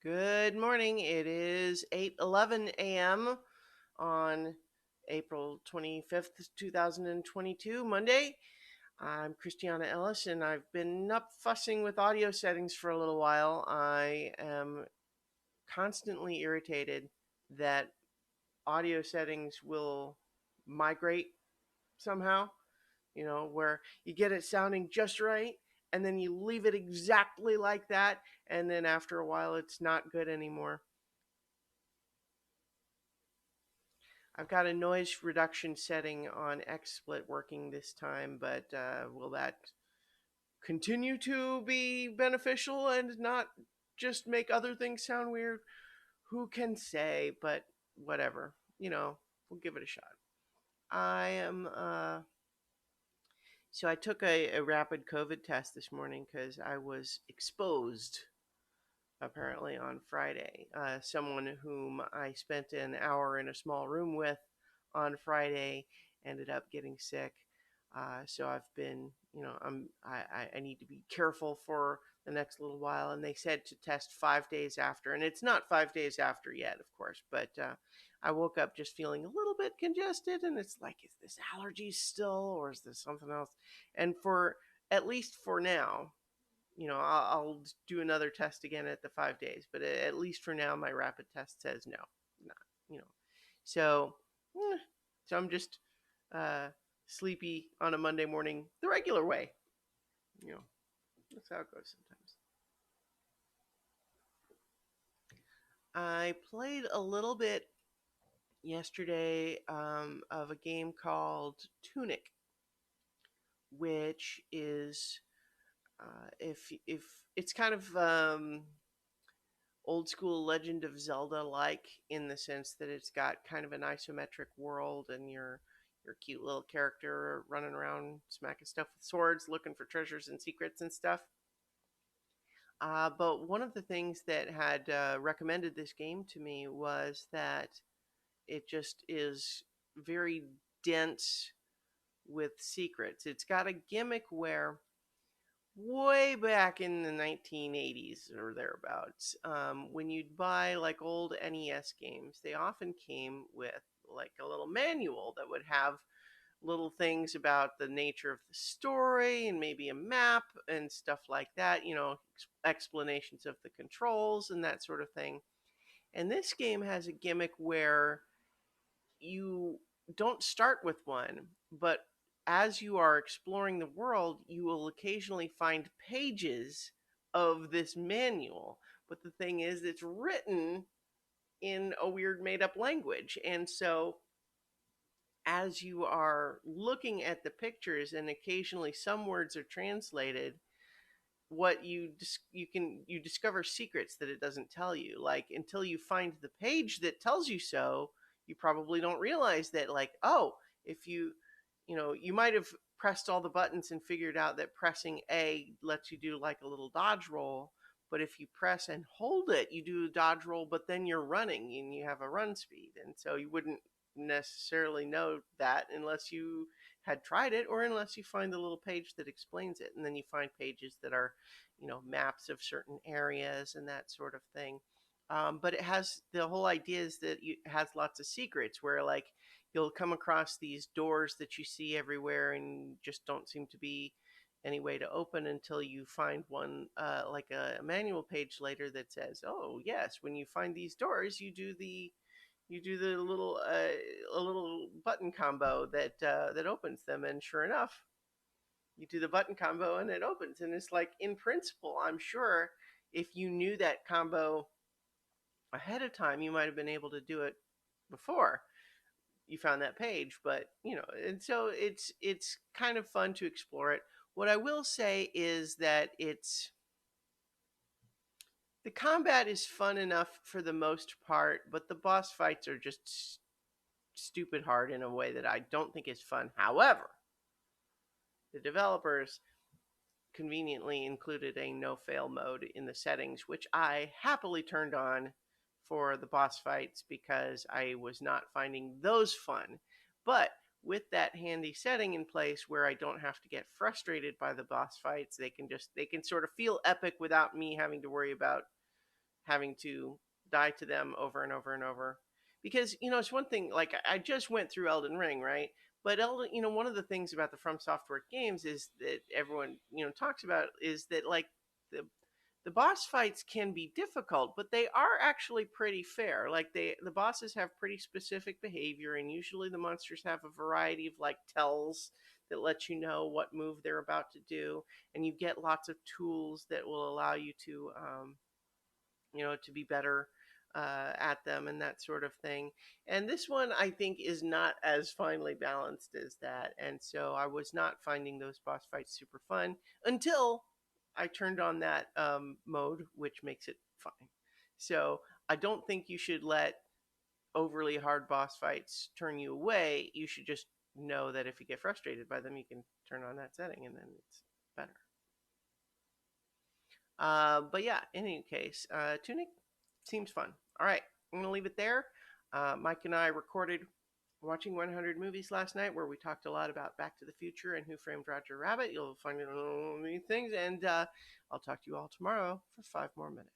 Good morning. It is 8:11 a.m. on April 25th, 2022, Monday. I'm Christiana Ellis, and I've been up fussing with audio settings for a little while. I am constantly irritated that audio settings will migrate somehow, where you get it sounding just right and then you leave it exactly like that, and then after a while it's not good anymore. I've got a noise reduction setting on XSplit working this time, but will that continue to be beneficial and not just make other things sound weird? Who can say? But whatever, we'll give it a shot. I am. So I took a rapid COVID test this morning because I was exposed apparently on Friday. Someone whom I spent an hour in a small room with on Friday ended up getting sick. So I've been, I need to be careful for the next little while. And they said to test 5 days after, and it's not 5 days after yet, of course. But I woke up just feeling a little bit congested, and it's like, is this allergies still, or is this something else? And for at least for now, I'll do another test again at the 5 days, but at least for now, my rapid test says no, not, you know. So, eh, so I'm just uh, sleepy on a Monday morning the regular way. You know, that's how it goes sometimes. I played a little bit yesterday of a game called Tunic, which is if it's kind of old school Legend of Zelda like, in the sense that it's got kind of an isometric world, and your cute little character running around smacking stuff with swords, looking for treasures and secrets and stuff. But one of the things that had recommended this game to me was that it just is very dense with secrets. It's got a gimmick where way back in the 1980s or thereabouts, when you'd buy like old NES games, they often came with like a little manual that would have little things about the nature of the story and maybe a map and stuff like that, explanations of the controls and that sort of thing. And this game has a gimmick where you don't start with one, but as you are exploring the world, you will occasionally find pages of this manual. But the thing is, it's written in a weird made up language. And so, as you are looking at the pictures and occasionally some words are translated, what you discover secrets that it doesn't tell you, like, until you find the page that tells you so. You probably don't realize that, like, oh, if you might have pressed all the buttons and figured out that pressing A lets you do like a little dodge roll, but if you press and hold it, you do a dodge roll, but then you're running and you have a run speed. And so you wouldn't necessarily know that unless you had tried it, or unless you find the little page that explains it. And then you find pages that are, maps of certain areas and that sort of thing. But it has, the whole idea is that it has lots of secrets where, like, you'll come across these doors that you see everywhere and just don't seem to be any way to open until you find one, like a manual page later that says, oh yes, when you find these doors, you do the little a little button combo that opens them. And sure enough, you do the button combo and it opens. And it's like, in principle, I'm sure if you knew that combo ahead of time, you might have been able to do it before you found that page. But and so it's kind of fun to explore it. What I will say is that the combat is fun enough for the most part, but the boss fights are just stupid hard in a way that I don't think is fun. However, the developers conveniently included a no fail mode in the settings, which I happily turned on for the boss fights because I was not finding those fun. But with that handy setting in place where I don't have to get frustrated by the boss fights, they can sort of feel epic without me having to worry about having to die to them over and over and over. Because, it's one thing, like, I just went through Elden Ring, right? But one of the things about the From Software games is that everyone, talks about is that, like, the the boss fights can be difficult, but they are actually pretty fair. Like, the bosses have pretty specific behavior, and usually the monsters have a variety of, like, tells that let you know what move they're about to do, and you get lots of tools that will allow you to to be better at them and that sort of thing. And this one, I think, is not as finely balanced as that. And so I was not finding those boss fights super fun until I turned on that mode, which makes it fine. So I don't think you should let overly hard boss fights turn you away. You should just know that if you get frustrated by them, you can turn on that setting and then it's better. But yeah, in any case, Tunic seems fun. All right, I'm going to leave it there. Mike and I recorded watching 100 movies last night where we talked a lot about Back to the Future and Who Framed Roger Rabbit. You'll find it on these things, and I'll talk to you all tomorrow for 5 more minutes.